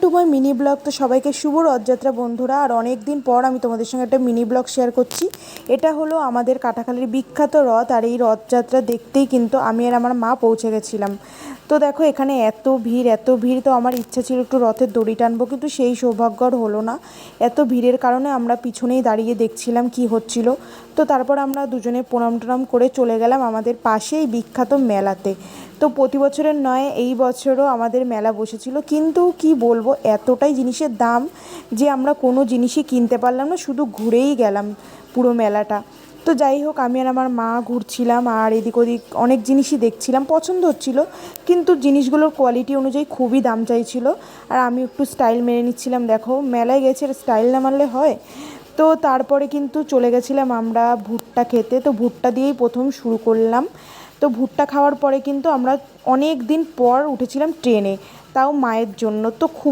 To my mini blog. তো সবাইকে শুভ রথযাত্রা বন্ধুরা। আর অনেক দিন পর আমি তোমাদের সঙ্গে একটা মিনি ব্লগ শেয়ার করছি। এটা হলো আমাদের কাটাখালীর বিখ্যাত রথ, আর এই রথযাত্রা দেখতেই কিন্তু আমি আর আমার মা পৌঁছে গেছিলাম। তো দেখো এখানে এত ভিড়, তো আমার ইচ্ছা ছিল একটু রথের দড়ি টানবো, কিন্তু সেই সৌভাগ্য আর হলো না। এত ভিড়ের কারণে আমরা পিছনেই দাঁড়িয়ে দেখছিলাম কি হচ্ছিল। তো তারপর আমরা দুজনে প্রণাম টনাম করে চলে গেলাম আমাদের পাশেই বিখ্যাত মেলাতে। তো প্রতি বছরের নয়, এই বছরও আমাদের মেলা বসেছিল, কিন্তু কি বলবো, এতটাই জিনিসের দাম যে আমরা কোনো জিনিসই কিনতে পারলাম না, শুধু ঘুরেই গেলাম পুরো মেলাটা। তো যাই হোক, আমি আর আমার মা ঘুরছিলাম আর এদিক ওদিক অনেক জিনিসই দেখছিলাম, পছন্দ হচ্ছিল, কিন্তু জিনিসগুলোর কোয়ালিটি অনুযায়ী খুবই দাম চাইছিল। আর আমি একটু স্টাইল মেরে নিচ্ছিলাম, দেখো মেলায় গেছে, স্টাইল না মারলে হয়। তো তারপরে কিন্তু চলে গেছিলাম আমরা ভুট্টা খেতে। তো ভুট্টা দিয়েই প্রথম শুরু করলাম। তো ভুট্টা খাওয়ার পরে কিন্তু আমরা অনেক দিন পর উঠেছিলাম ট্রেনে, তাও মায়ের জন্য। তো খুব